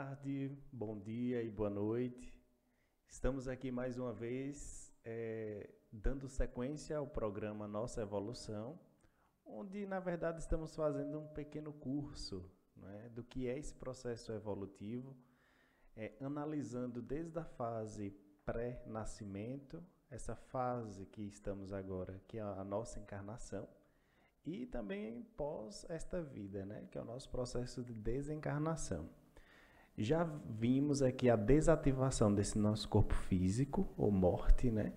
tarde, bom dia e boa noite. Estamos aqui mais uma vez dando sequência ao programa Nossa Evolução, onde na verdade estamos fazendo um pequeno curso, né, do que é esse processo evolutivo, analisando desde a fase pré-nascimento, essa fase que estamos agora, que é a nossa encarnação, e também pós esta vida, né, que é o nosso processo de desencarnação. Já vimos aqui a desativação desse nosso corpo físico, ou morte, né?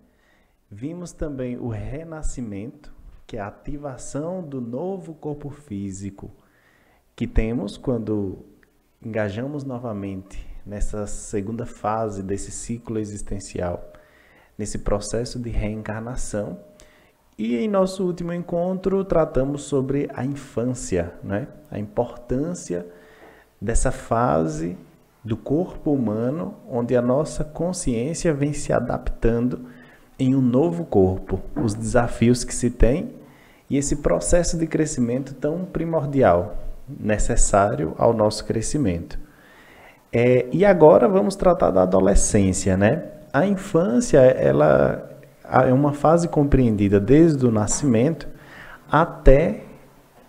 Vimos também o renascimento, que é a ativação do novo corpo físico que temos quando engajamos novamente nessa segunda fase desse ciclo existencial, nesse processo de reencarnação. E em nosso último encontro tratamos sobre a infância, né? A importância dessa fase do corpo humano, onde a nossa consciência vem se adaptando em um novo corpo, os desafios que se tem e esse processo de crescimento tão primordial, necessário ao nosso crescimento. E agora vamos tratar da adolescência, né? A infância, ela é uma fase compreendida desde o nascimento até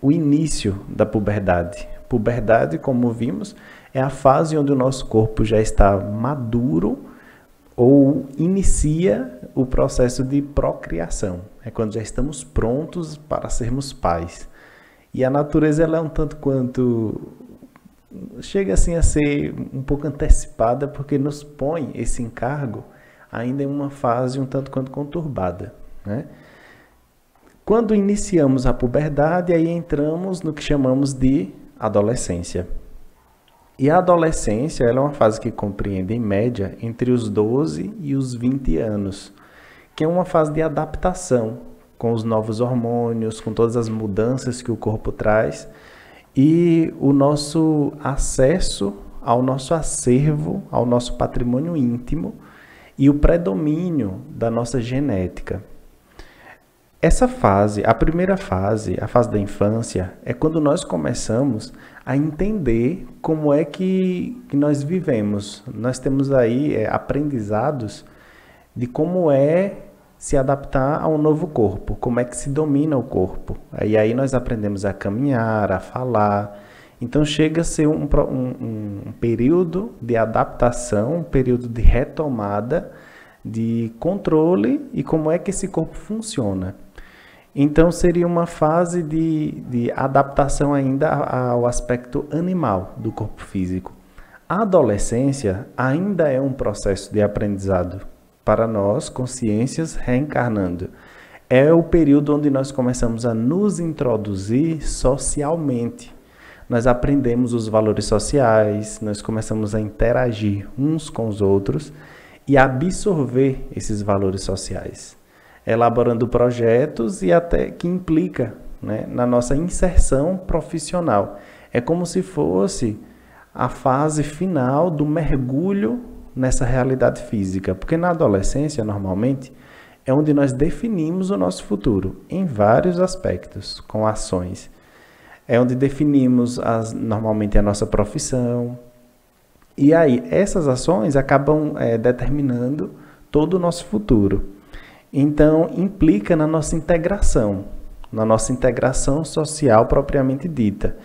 o início da puberdade. Puberdade, como vimos, é a fase onde o nosso corpo já está maduro ou inicia o processo de procriação. É quando já estamos prontos para sermos pais. E a natureza ela é um tanto quanto... chega assim a ser um pouco antecipada, porque nos põe esse encargo ainda em uma fase um tanto quanto conturbada, né? Quando iniciamos a puberdade, aí entramos no que chamamos de adolescência. E a adolescência ela é uma fase que compreende, em média, entre os 12 e os 20 anos, que é uma fase de adaptação com os novos hormônios, com todas as mudanças que o corpo traz e o nosso acesso ao nosso acervo, ao nosso patrimônio íntimo e o predomínio da nossa genética. Essa fase, a primeira fase, a fase da infância, é quando nós começamos a entender como é que nós vivemos. Nós temos aí aprendizados de como é se adaptar a um novo corpo, como é que se domina o corpo. E aí nós aprendemos a caminhar, a falar. Então chega a ser um período de adaptação, um período de retomada, de controle e como é que esse corpo funciona. Então seria uma fase de adaptação ainda ao aspecto animal do corpo físico. A adolescência ainda é um processo de aprendizado para nós, consciências reencarnando. É o período onde nós começamos a nos introduzir socialmente. Nós aprendemos os valores sociais, nós começamos a interagir uns com os outros e absorver esses valores sociais, elaborando projetos e até que implica, né, na nossa inserção profissional. É como se fosse a fase final do mergulho nessa realidade física, porque na adolescência, normalmente, é onde nós definimos o nosso futuro, em vários aspectos, com ações. É onde definimos normalmente a nossa profissão. E aí, essas ações acabam determinando todo o nosso futuro. Então, implica na nossa integração social propriamente dita.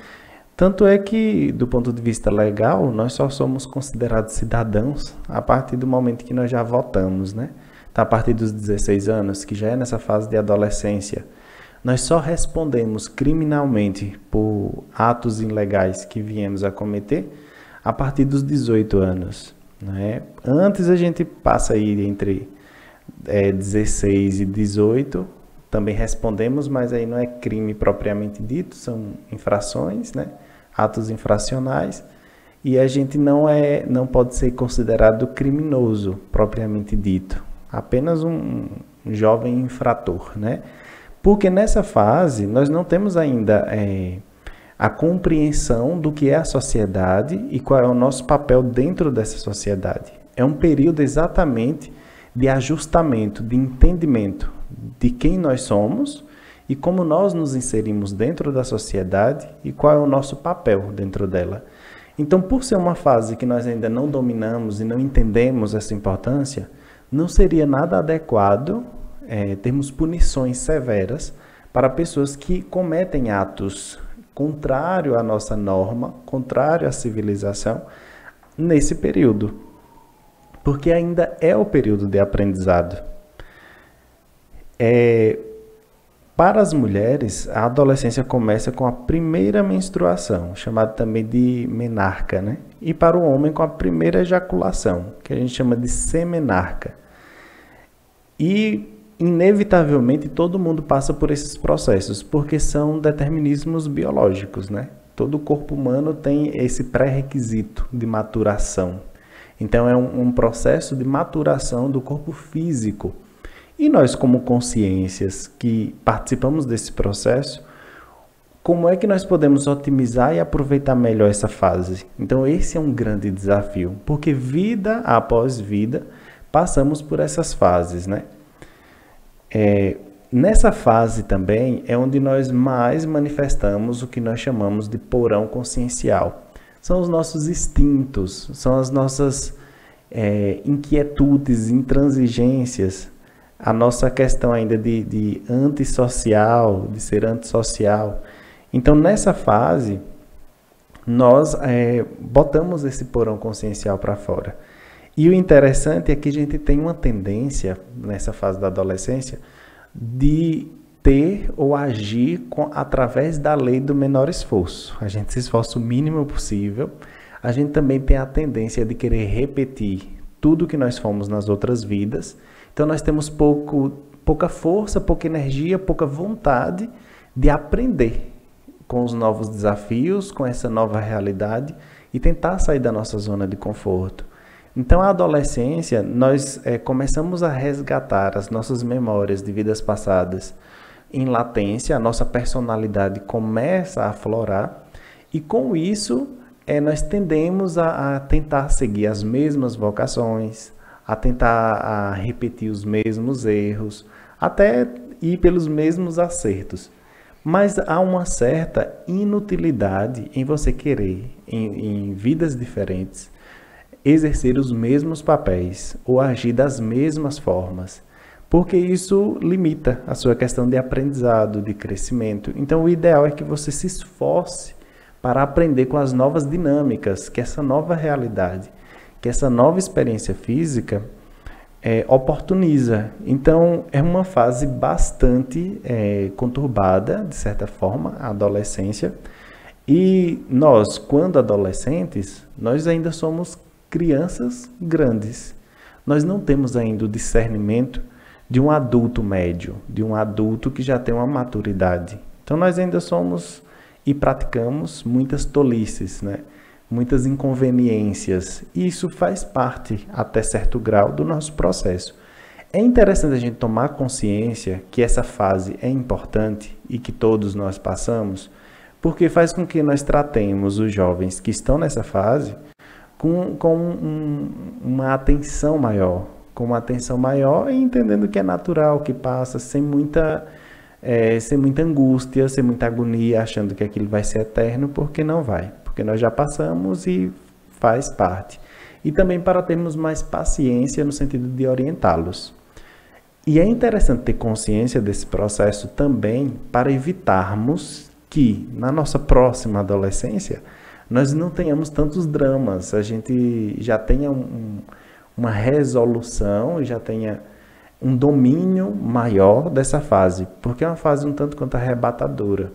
Tanto é que, do ponto de vista legal, nós só somos considerados cidadãos a partir do momento que nós já votamos, né? Então, a partir dos 16 anos, que já é nessa fase de adolescência, nós só respondemos criminalmente por atos ilegais que viemos a cometer a partir dos 18 anos, né? Antes a gente passa aí entre 16 e 18, também respondemos, mas aí não é crime propriamente dito, são infrações, né? Atos infracionais, e a gente não pode ser considerado criminoso propriamente dito, apenas um jovem infrator, né? Porque nessa fase nós não temos ainda a compreensão do que é a sociedade e qual é o nosso papel dentro dessa sociedade. É um período exatamente de ajustamento, de entendimento de quem nós somos e como nós nos inserimos dentro da sociedade e qual é o nosso papel dentro dela. Então, por ser uma fase que nós ainda não dominamos e não entendemos essa importância, não seria nada adequado termos punições severas para pessoas que cometem atos contrário à nossa norma, contrário à civilização, nesse período. Porque ainda é o período de aprendizado. Para as mulheres, a adolescência começa com a primeira menstruação, chamada também de menarca, né? E para o homem com a primeira ejaculação, que a gente chama de semenarca. E, inevitavelmente, todo mundo passa por esses processos, porque são determinismos biológicos, né? Todo corpo humano tem esse pré-requisito de maturação. Então, é um processo de maturação do corpo físico. E nós, como consciências que participamos desse processo, como é que nós podemos otimizar e aproveitar melhor essa fase? Então, esse é um grande desafio, porque vida após vida, passamos por essas fases, né? Nessa fase também é onde nós mais manifestamos o que nós chamamos de porão consciencial. São os nossos instintos, são as nossas inquietudes, intransigências, a nossa questão ainda de antissocial, de ser antissocial. Então, nessa fase, nós botamos esse porão consciencial para fora. E o interessante é que a gente tem uma tendência, nessa fase da adolescência, de ter ou agir através da lei do menor esforço. A gente se esforça o mínimo possível. A gente também tem a tendência de querer repetir tudo que nós fomos nas outras vidas. Então, nós temos pouca força, pouca energia, pouca vontade de aprender com os novos desafios, com essa nova realidade e tentar sair da nossa zona de conforto. Então, a adolescência, nós começamos a resgatar as nossas memórias de vidas passadas em latência, a nossa personalidade começa a aflorar e, com isso, nós tendemos a tentar seguir as mesmas vocações, a tentar repetir os mesmos erros, até ir pelos mesmos acertos. Mas há uma certa inutilidade em você querer, em vidas diferentes, exercer os mesmos papéis ou agir das mesmas formas, porque isso limita a sua questão de aprendizado, de crescimento. Então, o ideal é que você se esforce para aprender com as novas dinâmicas, que essa nova realidade, que essa nova experiência física oportuniza. Então, é uma fase bastante conturbada, de certa forma, a adolescência. E nós, quando adolescentes, nós ainda somos crianças grandes. Nós não temos ainda o discernimento de um adulto médio, de um adulto que já tem uma maturidade. Então, nós ainda somos e praticamos muitas tolices, né? Muitas inconveniências, e isso faz parte, até certo grau, do nosso processo. É interessante a gente tomar consciência que essa fase é importante e que todos nós passamos, porque faz com que nós tratemos os jovens que estão nessa fase com uma atenção maior, e entendendo que é natural, que passa sem muita angústia, sem muita agonia, achando que aquilo vai ser eterno, porque não vai. Porque nós já passamos e faz parte. E também para termos mais paciência no sentido de orientá-los. E é interessante ter consciência desse processo também para evitarmos que, na nossa próxima adolescência, nós não tenhamos tantos dramas, a gente já tenha uma resolução, já tenha um domínio maior dessa fase, porque é uma fase um tanto quanto arrebatadora.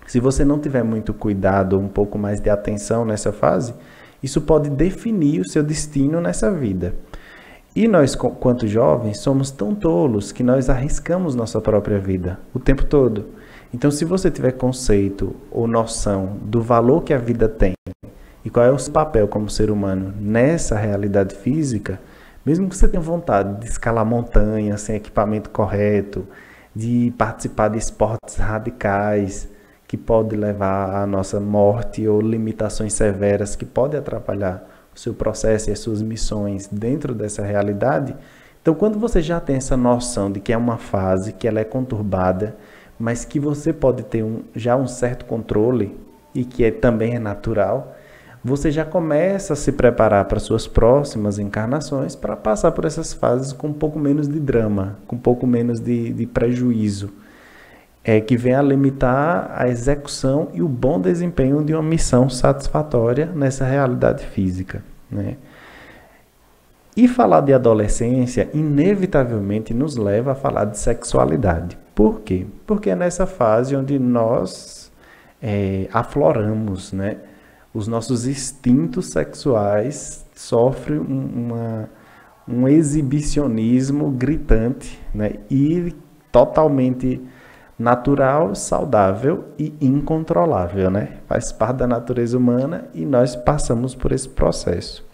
Se você não tiver muito cuidado, um pouco mais de atenção nessa fase, isso pode definir o seu destino nessa vida. E nós, quanto jovens, somos tão tolos que nós arriscamos nossa própria vida o tempo todo. Então, se você tiver conceito ou noção do valor que a vida tem e qual é o seu papel como ser humano nessa realidade física, mesmo que você tenha vontade de escalar montanhas sem equipamento correto, de participar de esportes radicais, que pode levar à nossa morte ou limitações severas que podem atrapalhar o seu processo e as suas missões dentro dessa realidade. Então, quando você já tem essa noção de que é uma fase, que ela é conturbada, mas que você pode ter já um certo controle e que também é natural, você já começa a se preparar para suas próximas encarnações para passar por essas fases com um pouco menos de drama, com um pouco menos de prejuízo, que vem a limitar a execução e o bom desempenho de uma missão satisfatória nessa realidade física, né? E falar de adolescência, inevitavelmente, nos leva a falar de sexualidade. Por quê? Porque é nessa fase onde nós afloramos, né? Os nossos instintos sexuais sofrem um exibicionismo gritante, né? E totalmente natural, saudável e incontrolável, né? Faz parte da natureza humana e nós passamos por esse processo.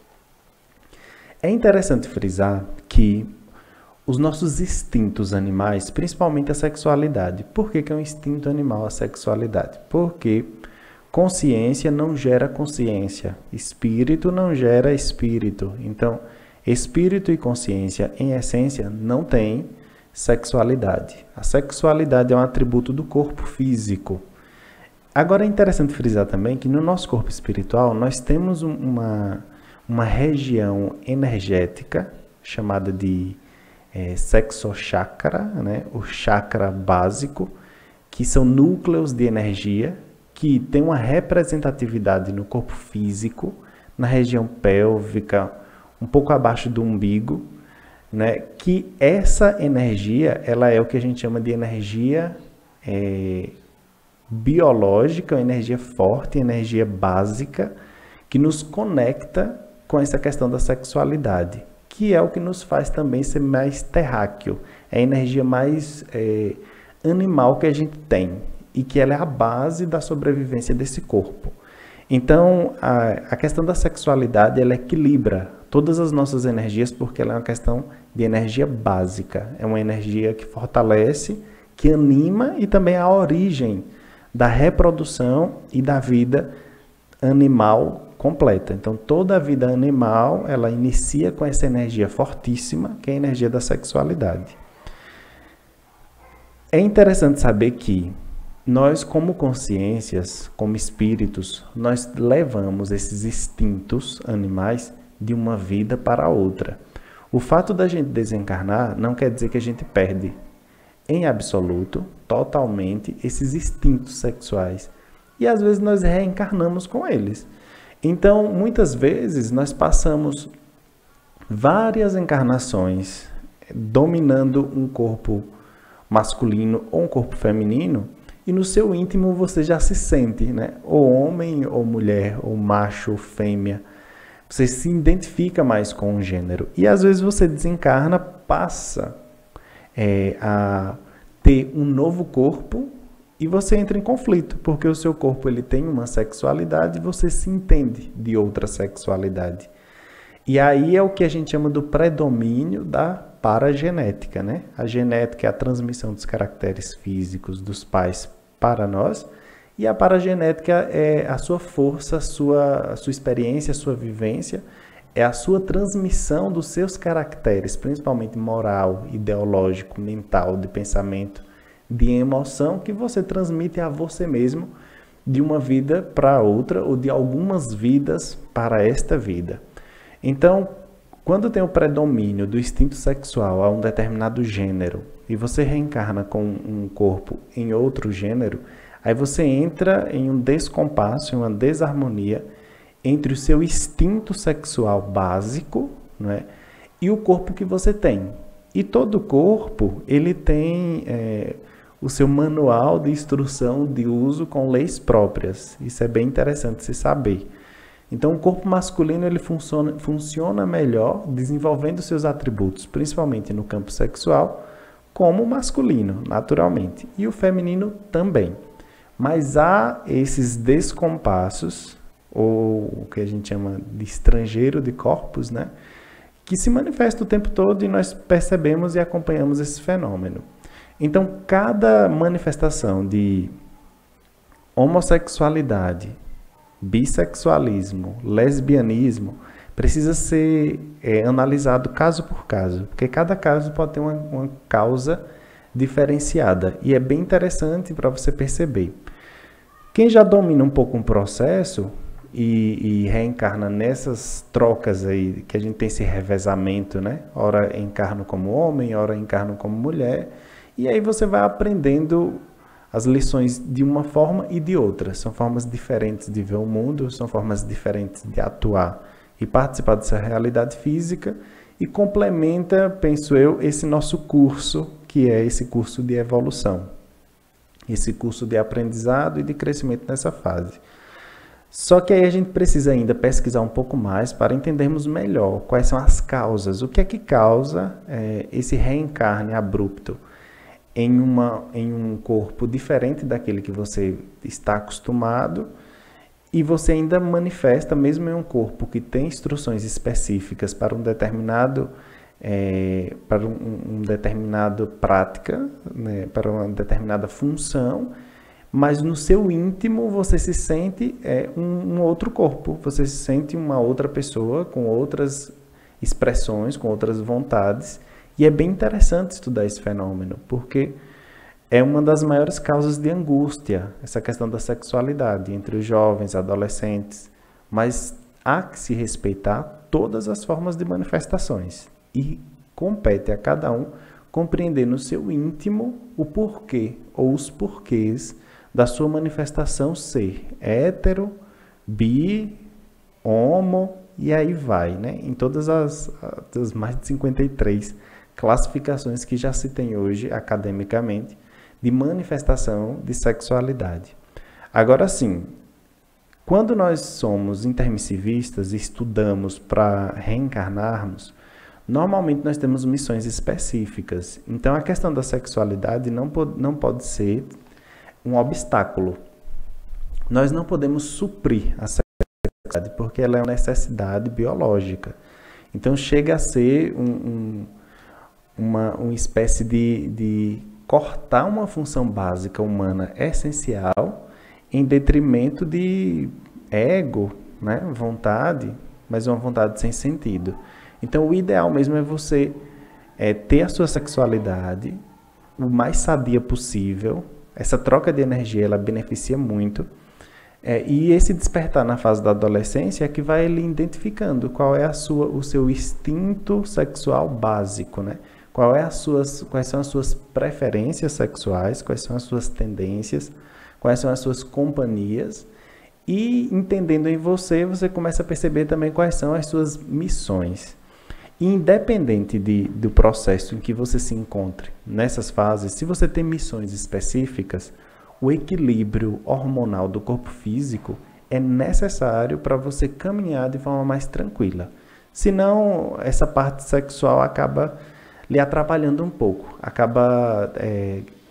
É interessante frisar que os nossos instintos animais, principalmente a sexualidade. Por que é um instinto animal a sexualidade? Porque consciência não gera consciência, espírito não gera espírito. Então, espírito e consciência, em essência, não têm sexualidade. A sexualidade é um atributo do corpo físico. Agora é interessante frisar também que no nosso corpo espiritual nós temos uma região energética chamada de sexochakra, né? O chakra básico, que são núcleos de energia que tem uma representatividade no corpo físico, na região pélvica, um pouco abaixo do umbigo, né? Que essa energia, ela é o que a gente chama de energia biológica, energia forte, energia básica, que nos conecta com essa questão da sexualidade, que é o que nos faz também ser mais terráqueo, é a energia mais animal que a gente tem, e que ela é a base da sobrevivência desse corpo. Então, a questão da sexualidade, ela equilibra todas as nossas energias, porque ela é uma questão de energia básica, é uma energia que fortalece, que anima e também é a origem da reprodução e da vida animal completa. Então, toda a vida animal, ela inicia com essa energia fortíssima, que é a energia da sexualidade. É interessante saber que nós, como consciências, como espíritos, nós levamos esses instintos animais de uma vida para outra. O fato da gente desencarnar não quer dizer que a gente perde, em absoluto, totalmente, esses instintos sexuais. E às vezes nós reencarnamos com eles. Então, muitas vezes, nós passamos várias encarnações dominando um corpo masculino ou um corpo feminino, e no seu íntimo você já se sente, né? Ou homem, ou mulher, ou macho, ou fêmea. Você se identifica mais com um gênero. E às vezes você desencarna, passa a ter um novo corpo, e você entra em conflito, porque o seu corpo ele tem uma sexualidade e você se entende de outra sexualidade. E aí é o que a gente chama do predomínio da paragenética, né? A genética é a transmissão dos caracteres físicos dos pais para nós, e a paragenética é a sua força, a sua experiência, a sua vivência, é a sua transmissão dos seus caracteres, principalmente moral, ideológico, mental, de pensamento, de emoção, que você transmite a você mesmo de uma vida para outra, ou de algumas vidas para esta vida. Então, quando tem o predomínio do instinto sexual a um determinado gênero, e você reencarna com um corpo em outro gênero, aí você entra em um descompasso, em uma desarmonia entre o seu instinto sexual básico, né, e o corpo que você tem. E todo corpo, ele tem o seu manual de instrução de uso com leis próprias. Isso é bem interessante se saber. Então, o corpo masculino ele funciona melhor desenvolvendo seus atributos, principalmente no campo sexual, como o masculino, naturalmente. E o feminino também. Mas há esses descompassos, ou o que a gente chama de estrangeiro de corpos, né, que se manifesta o tempo todo e nós percebemos e acompanhamos esse fenômeno. Então, cada manifestação de homossexualidade, bissexualismo, lesbianismo, precisa ser analisado caso por caso, porque cada caso pode ter uma causa diferenciada. E é bem interessante para você perceber. Quem já domina um pouco um processo, e reencarna nessas trocas aí, que a gente tem esse revezamento, né? Ora encarno como homem, ora encarno como mulher, e aí você vai aprendendo as lições de uma forma e de outra. São formas diferentes de ver o mundo, são formas diferentes de atuar e participar dessa realidade física, e complementa, penso eu, esse nosso curso, que é esse curso de evolução, esse curso de aprendizado e de crescimento nessa fase. Só que aí a gente precisa ainda pesquisar um pouco mais para entendermos melhor quais são as causas, o que é que causa esse reencarne abrupto em um corpo diferente daquele que você está acostumado, e você ainda manifesta, mesmo em um corpo que tem instruções específicas para uma determinada prática, né, para uma determinada função, mas no seu íntimo você se sente um outro corpo, você se sente uma outra pessoa com outras expressões, com outras vontades, e é bem interessante estudar esse fenômeno, porque é uma das maiores causas de angústia, essa questão da sexualidade entre os jovens, adolescentes, mas há que se respeitar todas as formas de manifestações, e compete a cada um compreender no seu íntimo o porquê ou os porquês da sua manifestação ser hétero, bi, homo, e aí vai, né? Em todas as mais de 53 classificações que já se tem hoje, academicamente, de manifestação de sexualidade. Agora sim, quando nós somos intermissivistas e estudamos para reencarnarmos, normalmente nós temos missões específicas. Então, a questão da sexualidade não pode ser um obstáculo. Nós não podemos suprir a sexualidade, porque ela é uma necessidade biológica. Então, chega a ser uma espécie de cortar uma função básica humana essencial em detrimento de ego, né? Vontade, mas uma vontade sem sentido. Então, o ideal mesmo é você ter a sua sexualidade o mais sadia possível. Essa troca de energia, ela beneficia muito. E esse despertar na fase da adolescência é que vai ele identificando qual é o seu instinto sexual básico, né? Quais são as suas preferências sexuais, quais são as suas tendências, quais são as suas companhias. E entendendo em você, você começa a perceber também quais são as suas missões. E independente do processo em que você se encontre nessas fases, se você tem missões específicas, o equilíbrio hormonal do corpo físico é necessário para você caminhar de forma mais tranquila. Senão, essa parte sexual acaba lhe atrapalhando um pouco, acaba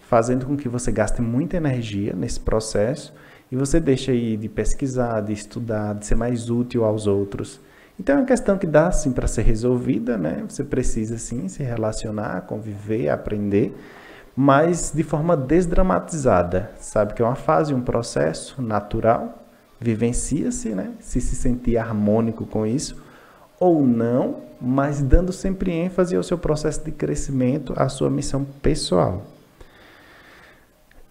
fazendo com que você gaste muita energia nesse processo e você deixa aí de pesquisar, de estudar, de ser mais útil aos outros. Então é uma questão que dá sim para ser resolvida, né? Você precisa sim se relacionar, conviver, aprender, mas de forma desdramatizada, sabe? Que é uma fase, um processo natural, vivencia-se, né? Se sentir harmônico com isso ou não, mas dando sempre ênfase ao seu processo de crescimento, à sua missão pessoal.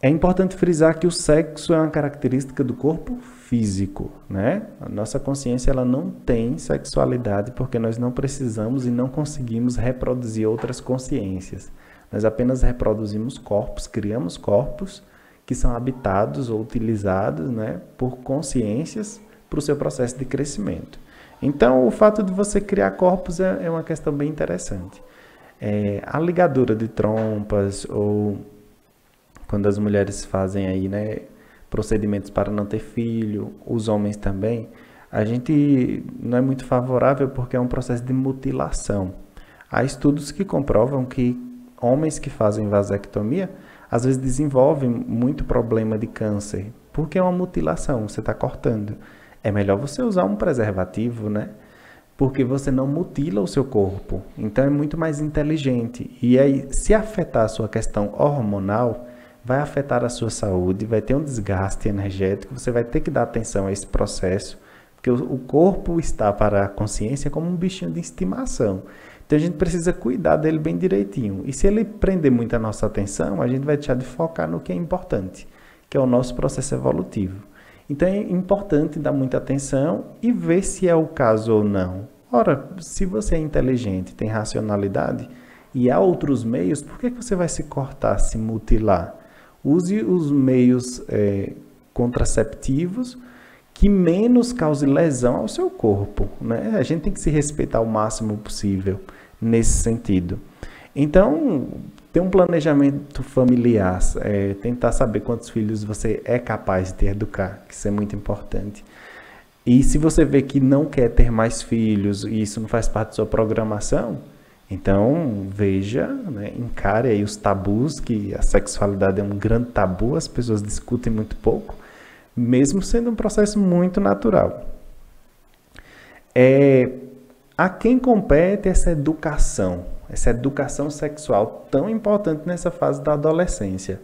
É importante frisar que o sexo é uma característica do corpo físico, né? A nossa consciência ela não tem sexualidade porque nós não precisamos e não conseguimos reproduzir outras consciências. Nós apenas reproduzimos corpos, criamos corpos que são habitados ou utilizados, né, por consciências para o seu processo de crescimento. Então, o fato de você criar corpos é uma questão bem interessante. A ligadura de trompas ou quando as mulheres fazem aí, né, procedimentos para não ter filho, os homens também, a gente não é muito favorável porque é um processo de mutilação. Há estudos que comprovam que homens que fazem vasectomia, às vezes desenvolvem muito problema de câncer, porque é uma mutilação, você está cortando. É melhor você usar um preservativo, né? Porque você não mutila o seu corpo. Então é muito mais inteligente. E aí, se afetar a sua questão hormonal, vai afetar a sua saúde, vai ter um desgaste energético, você vai ter que dar atenção a esse processo, porque o corpo está para a consciência como um bichinho de estimação. Então a gente precisa cuidar dele bem direitinho. E se ele prender muito a nossa atenção, a gente vai deixar de focar no que é importante, que é o nosso processo evolutivo. Então é importante dar muita atenção e ver se é o caso ou não. Ora, se você é inteligente, tem racionalidade e há outros meios, por que você vai se cortar, se mutilar? Use os meios contraceptivos que menos cause lesão ao seu corpo, né? A gente tem que se respeitar o máximo possível nesse sentido. Então, ter um planejamento familiar, tentar saber quantos filhos você é capaz de educar, que isso é muito importante. E se você vê que não quer ter mais filhos e isso não faz parte da sua programação, então veja, né, encare aí os tabus, que a sexualidade é um grande tabu, as pessoas discutem muito pouco, mesmo sendo um processo muito natural. A quem compete essa educação sexual tão importante nessa fase da adolescência?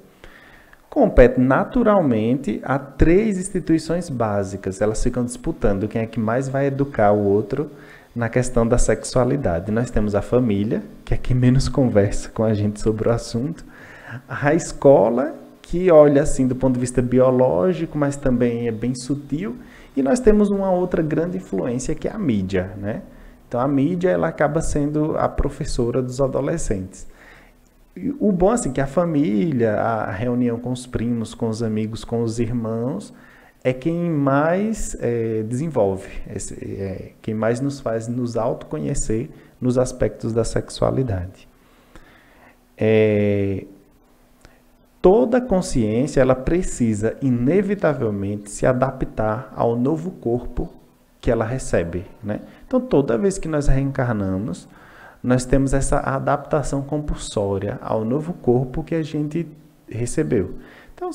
Compete naturalmente a 3 instituições básicas. Elas ficam disputando quem é que mais vai educar o outro na questão da sexualidade. Nós temos a família, que é quem menos conversa com a gente sobre o assunto. A escola, que olha assim do ponto de vista biológico, mas também é bem sutil. E nós temos uma outra grande influência, que é a mídia, né? Então, a mídia, ela acaba sendo a professora dos adolescentes. E o bom, assim, que a família, a reunião com os primos, com os amigos, com os irmãos, é quem mais desenvolve, quem mais nos faz nos autoconhecer nos aspectos da sexualidade. Toda consciência, ela precisa, inevitavelmente, se adaptar ao novo corpo que ela recebe, né? Então, toda vez que nós reencarnamos, nós temos essa adaptação compulsória ao novo corpo que a gente recebeu. Então,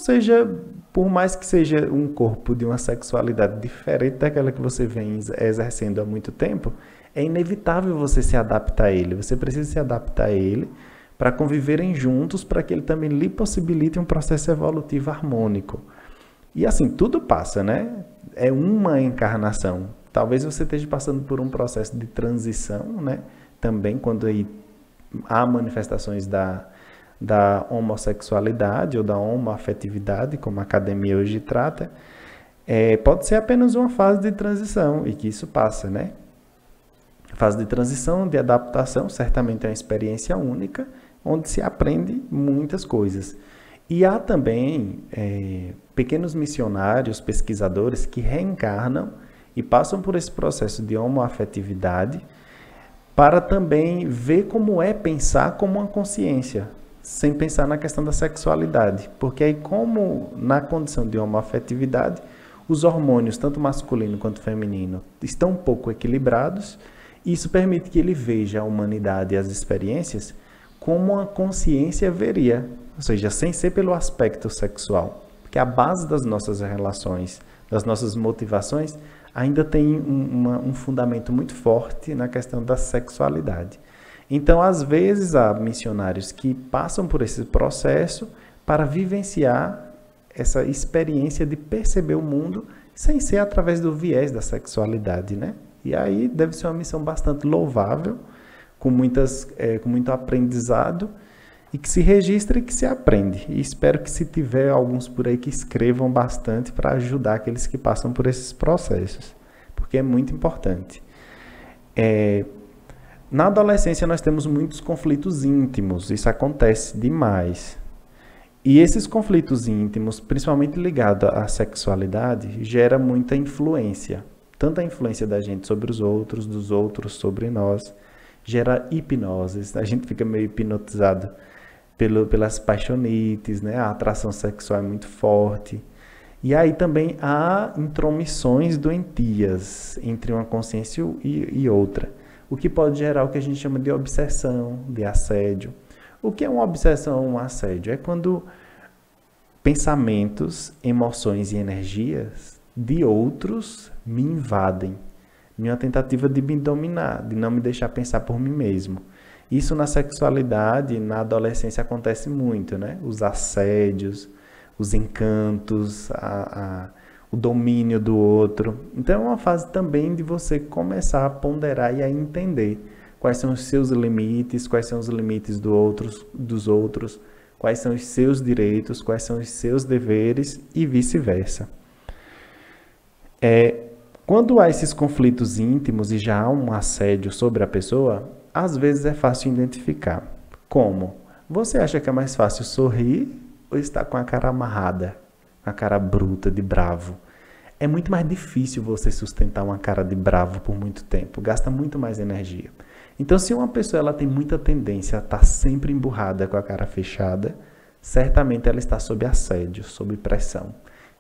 por mais que seja um corpo de uma sexualidade diferente daquela que você vem exercendo há muito tempo, é inevitável você se adaptar a ele. Você precisa se adaptar a ele para conviverem juntos, para que ele também lhe possibilite um processo evolutivo harmônico. E assim, tudo passa, né? É uma encarnação. Talvez você esteja passando por um processo de transição, né? Também quando há manifestações da homossexualidade ou da homoafetividade, como a academia hoje trata, pode ser apenas uma fase de transição e que isso passa, né? Fase de transição, de adaptação, certamente é uma experiência única, onde se aprende muitas coisas. E há também pequenos missionários, pesquisadores que reencarnam e passam por esse processo de homoafetividade para também ver como é pensar como uma consciência, sem pensar na questão da sexualidade. Porque aí, como na condição de homoafetividade, os hormônios, tanto masculino quanto feminino, estão um pouco equilibrados, e isso permite que ele veja a humanidade e as experiências como uma consciência veria, ou seja, sem ser pelo aspecto sexual. Porque a base das nossas relações, das nossas motivações, ainda tem um fundamento muito forte na questão da sexualidade. Então, às vezes, há missionários que passam por esse processo para vivenciar essa experiência de perceber o mundo sem ser através do viés da sexualidade, né? E aí deve ser uma missão bastante louvável, com muito aprendizado, e que se registra e que se aprende. E espero que, se tiver alguns por aí, que escrevam bastante para ajudar aqueles que passam por esses processos, porque é muito importante. Na adolescência nós temos muitos conflitos íntimos, isso acontece demais. E esses conflitos íntimos, principalmente ligados à sexualidade, gera muita influência. Tanto a influência da gente sobre os outros, dos outros sobre nós, gera hipnoses, a gente fica meio hipnotizado pelas paixonites, né? A atração sexual é muito forte. E aí também há intromissões doentias entre uma consciência e outra, o que pode gerar o que a gente chama de obsessão, de assédio. O que é uma obsessão ou um assédio? É quando pensamentos, emoções e energias de outros me invadem, minha tentativa de me dominar, de não me deixar pensar por mim mesmo. Isso na sexualidade, na adolescência acontece muito, né? Os assédios, os encantos, o domínio do outro. Então é uma fase também de você começar a ponderar e a entender quais são os seus limites, quais são os limites dos outros, quais são os seus direitos, quais são os seus deveres e vice-versa. Quando há esses conflitos íntimos e já há um assédio sobre a pessoa, às vezes é fácil identificar. Como? Você acha que é mais fácil sorrir ou estar com a cara amarrada, com a cara bruta, de bravo? É muito mais difícil você sustentar uma cara de bravo por muito tempo, gasta muito mais energia. Então, se uma pessoa ela tem muita tendência a estar sempre emburrada com a cara fechada, certamente ela está sob assédio, sob pressão.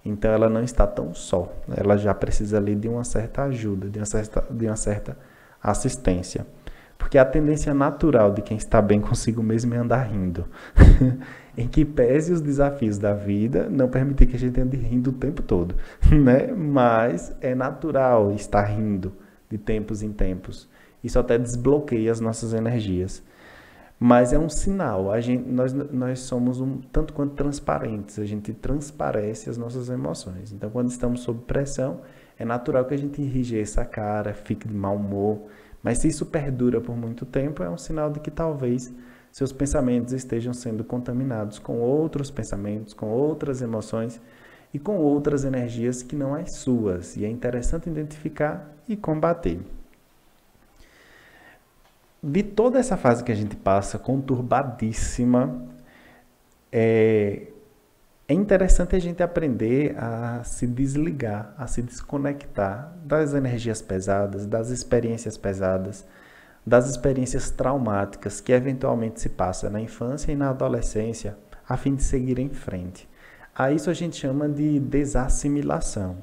Então, ela não está tão só. Ela já precisa ali de uma certa ajuda, de uma certa assistência. Porque a tendência natural de quem está bem consigo mesmo é andar rindo. Em que pese os desafios da vida, não permitir que a gente ande rindo o tempo todo, né? Mas é natural estar rindo de tempos em tempos. Isso até desbloqueia as nossas energias. Mas é um sinal. Nós somos um tanto quanto transparentes. A gente transparece as nossas emoções. Então, quando estamos sob pressão, é natural que a gente enrijeça a cara, fique de mau humor. Mas se isso perdura por muito tempo, é um sinal de que talvez seus pensamentos estejam sendo contaminados com outros pensamentos, com outras emoções e com outras energias que não as suas. E é interessante identificar e combater. De toda essa fase que a gente passa, conturbadíssima, é interessante a gente aprender a se desligar, a se desconectar das energias pesadas, das experiências pesadas, das experiências traumáticas que eventualmente se passa na infância e na adolescência, a fim de seguir em frente. A isso a gente chama de desassimilação.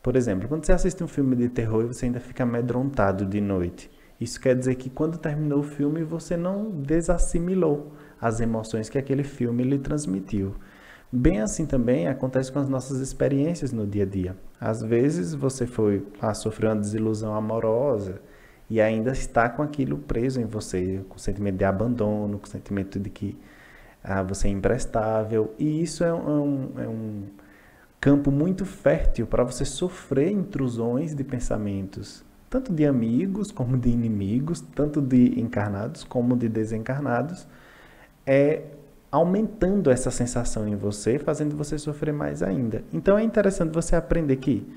Por exemplo, quando você assiste um filme de terror e você ainda fica amedrontado de noite, isso quer dizer que quando terminou o filme você não desassimilou as emoções que aquele filme lhe transmitiu. Bem assim também acontece com as nossas experiências no dia a dia. Às vezes você sofreu uma desilusão amorosa e ainda está com aquilo preso em você, com o sentimento de abandono, com o sentimento de que você é imprestável. E isso é um campo muito fértil para você sofrer intrusões de pensamentos, tanto de amigos como de inimigos, tanto de encarnados como de desencarnados, aumentando essa sensação em você, fazendo você sofrer mais ainda. Então é interessante você aprender que,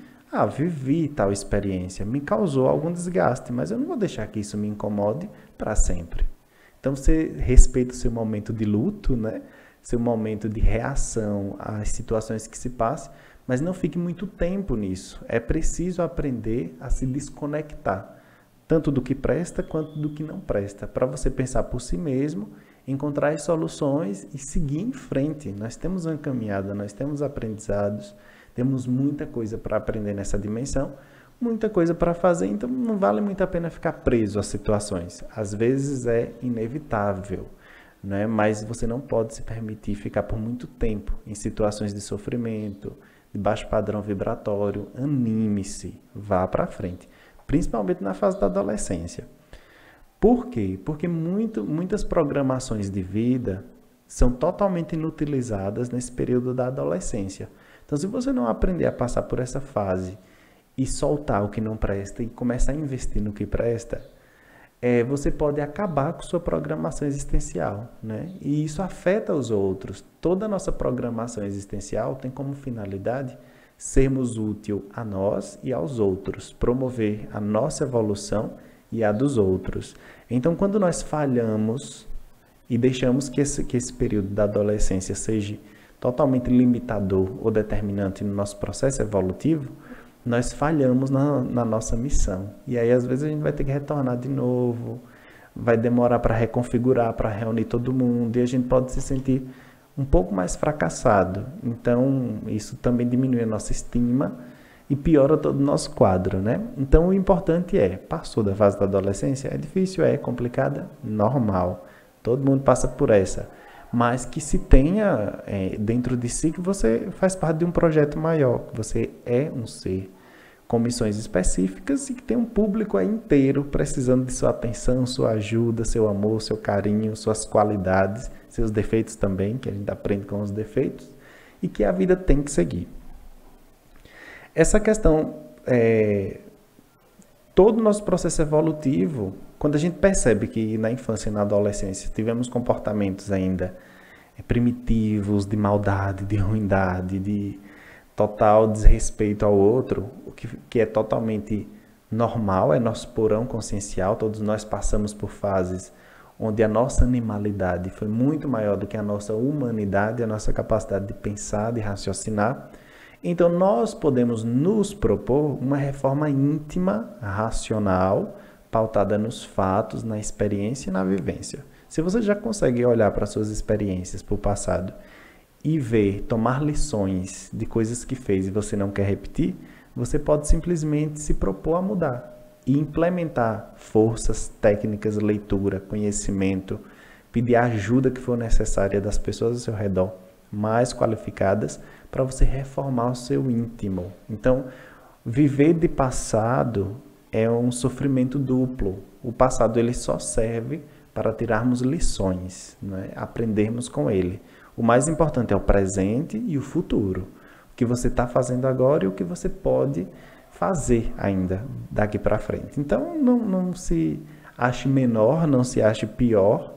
vivi tal experiência, me causou algum desgaste, mas eu não vou deixar que isso me incomode para sempre. Então você respeita o seu momento de luto, né? Seu momento de reação às situações que se passam, mas não fique muito tempo nisso. É preciso aprender a se desconectar, tanto do que presta quanto do que não presta, para você pensar por si mesmo, encontrar as soluções e seguir em frente. Nós temos uma caminhada, nós temos aprendizados, temos muita coisa para aprender nessa dimensão, muita coisa para fazer, então não vale muito a pena ficar preso às situações. Às vezes é inevitável, né? Mas você não pode se permitir ficar por muito tempo em situações de sofrimento, de baixo padrão vibratório. Anime-se, vá para frente, principalmente na fase da adolescência. Por quê? Porque muitas programações de vida são totalmente inutilizadas nesse período da adolescência. Então, se você não aprender a passar por essa fase e soltar o que não presta e começar a investir no que presta, você pode acabar com sua programação existencial, né? E isso afeta os outros. Toda a nossa programação existencial tem como finalidade sermos útil a nós e aos outros, promover a nossa evolução e a dos outros. Então, quando nós falhamos e deixamos que esse período da adolescência seja totalmente limitador ou determinante no nosso processo evolutivo, nós falhamos na nossa missão. E aí, às vezes, a gente vai ter que retornar de novo, vai demorar para reconfigurar, para reunir todo mundo, e a gente pode se sentir um pouco mais fracassado. Então, isso também diminui a nossa estima e piora todo o nosso quadro, né? Então, o importante passou da fase da adolescência, é difícil, é complicada, normal. Todo mundo passa por essa. Mas que se tenha dentro de si que você faz parte de um projeto maior, que você é um ser com missões específicas e que tem um público aí inteiro precisando de sua atenção, sua ajuda, seu amor, seu carinho, suas qualidades, seus defeitos também, que a gente aprende com os defeitos, e que a vida tem que seguir. Essa questão, todo o nosso processo evolutivo, quando a gente percebe que na infância e na adolescência tivemos comportamentos ainda primitivos, de maldade, de ruindade, de total desrespeito ao outro, o que é totalmente normal, é nosso porão consciencial. Todos nós passamos por fases onde a nossa animalidade foi muito maior do que a nossa humanidade, a nossa capacidade de pensar, de raciocinar. Então, nós podemos nos propor uma reforma íntima, racional, pautada nos fatos, na experiência e na vivência. Se você já consegue olhar para suas experiências, para o passado, e ver, tomar lições de coisas que fez e você não quer repetir, você pode simplesmente se propor a mudar e implementar forças, técnicas, leitura, conhecimento, pedir a ajuda que for necessária das pessoas ao seu redor, mais qualificadas, para você reformar o seu íntimo. Então, viver de passado é um sofrimento duplo. O passado ele só serve para tirarmos lições, né? Aprendermos com ele. O mais importante é o presente e o futuro. O que você está fazendo agora e o que você pode fazer ainda daqui para frente. Então, não se ache menor, não se ache pior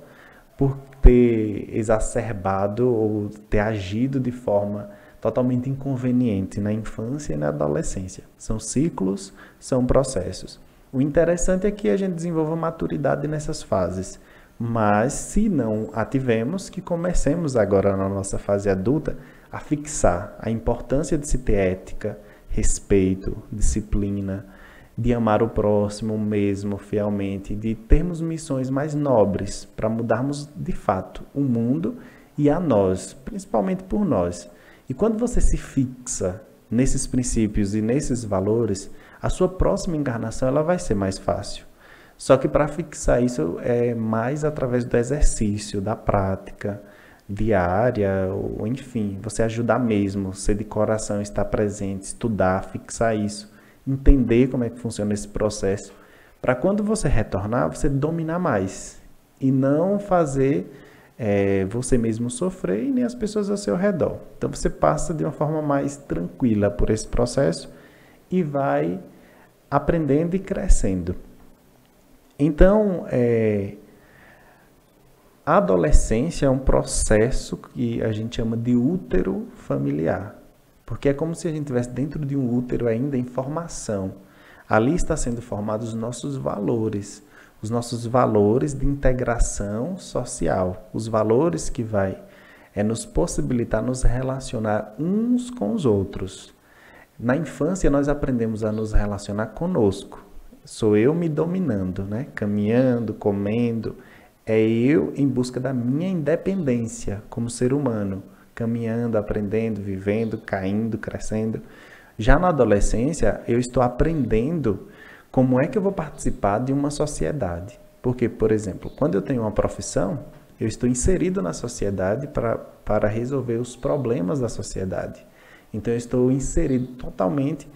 por ter exacerbado ou ter agido de forma totalmente inconveniente na infância e na adolescência. São ciclos, são processos. O interessante é que a gente desenvolva maturidade nessas fases. Mas, se não a tivemos, que comecemos agora na nossa fase adulta a fixar a importância de se ter ética, respeito, disciplina, de amar o próximo mesmo fielmente, de termos missões mais nobres para mudarmos de fato o mundo e a nós, principalmente por nós. E quando você se fixa nesses princípios e nesses valores, a sua próxima encarnação ela vai ser mais fácil. Só que para fixar isso é mais através do exercício, da prática diária, ou enfim, você ajudar mesmo, ser de coração, estar presente, estudar, fixar isso, entender como é que funciona esse processo, para quando você retornar, você dominar mais e não fazer você mesmo sofrer e nem as pessoas ao seu redor. Então você passa de uma forma mais tranquila por esse processo e vai aprendendo e crescendo. Então, a adolescência é um processo que a gente chama de útero familiar, porque é como se a gente estivesse dentro de um útero ainda em formação. Ali está sendo formados os nossos valores de integração social, os valores que vai nos possibilitar nos relacionar uns com os outros. Na infância, nós aprendemos a nos relacionar conosco. Sou eu me dominando, né? Caminhando, comendo. É eu em busca da minha independência como ser humano. Caminhando, aprendendo, vivendo, caindo, crescendo. Já na adolescência, eu estou aprendendo como é que eu vou participar de uma sociedade. Porque, por exemplo, quando eu tenho uma profissão, eu estou inserido na sociedade para resolver os problemas da sociedade. Então, eu estou inserido totalmente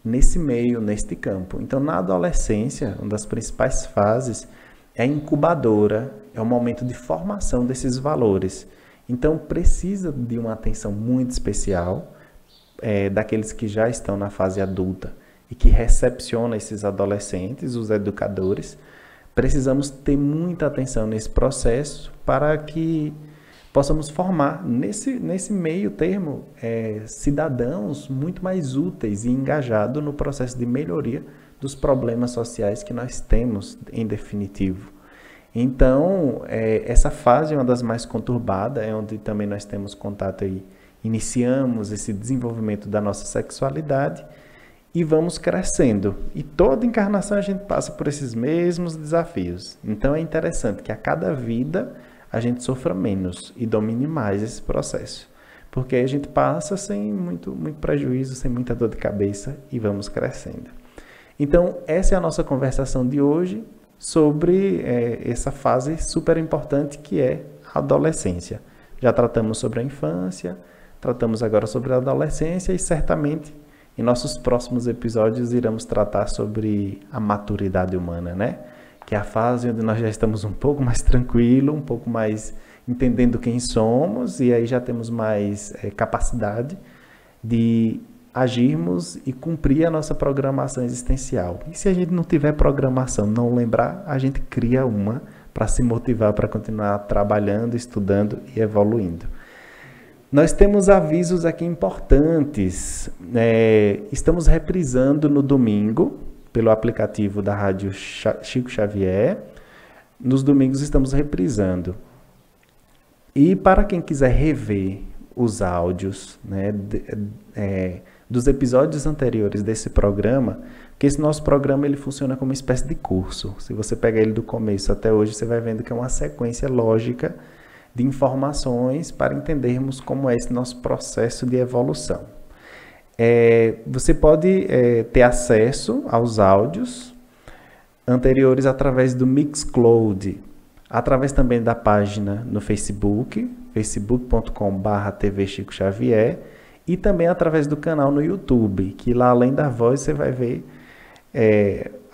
nesse meio, neste campo. Então, na adolescência, uma das principais fases é a incubadora, é o momento de formação desses valores. Então, precisa de uma atenção muito especial daqueles que já estão na fase adulta e que recepcionam esses adolescentes, os educadores. Precisamos ter muita atenção nesse processo para que possamos formar, nesse meio termo, cidadãos muito mais úteis e engajados no processo de melhoria dos problemas sociais que nós temos, em definitivo. Então, essa fase é uma das mais conturbadas, é onde também nós temos contato aí, iniciamos esse desenvolvimento da nossa sexualidade e vamos crescendo. E toda encarnação a gente passa por esses mesmos desafios. Então, é interessante que a cada vida a gente sofra menos e domine mais esse processo. Porque aí a gente passa sem muito prejuízo, sem muita dor de cabeça e vamos crescendo. Então, essa é a nossa conversação de hoje sobre essa fase super importante que é a adolescência. Já tratamos sobre a infância, tratamos agora sobre a adolescência e certamente em nossos próximos episódios iremos tratar sobre a maturidade humana, né? Que é a fase onde nós já estamos um pouco mais tranquilo, um pouco mais entendendo quem somos e aí já temos mais capacidade de agirmos e cumprir a nossa programação existencial. E se a gente não tiver programação, não lembrar, a gente cria uma para se motivar para continuar trabalhando, estudando e evoluindo. Nós temos avisos aqui importantes. Estamos reprisando no domingo, pelo aplicativo da Rádio Chico Xavier. Nos domingos estamos reprisando. E para quem quiser rever os áudios, né, dos episódios anteriores desse programa, porque esse nosso programa ele funciona como uma espécie de curso. Se você pegar ele do começo até hoje, você vai vendo que é uma sequência lógica de informações para entendermos como é esse nosso processo de evolução. Você pode ter acesso aos áudios anteriores através do Mixcloud, através também da página no Facebook, facebook.com/TV Chico Xavier, e também através do canal no YouTube, que lá além da voz você vai ver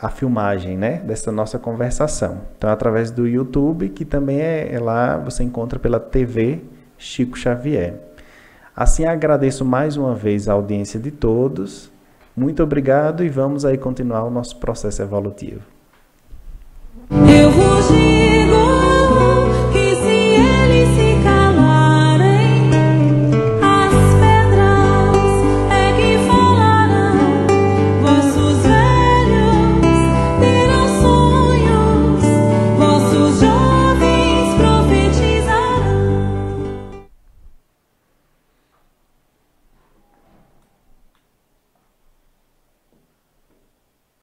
a filmagem, né, dessa nossa conversação. Então, através do YouTube, que também lá você encontra pela TV Chico Xavier. Assim, agradeço mais uma vez a audiência de todos. Muito obrigado e vamos aí continuar o nosso processo evolutivo.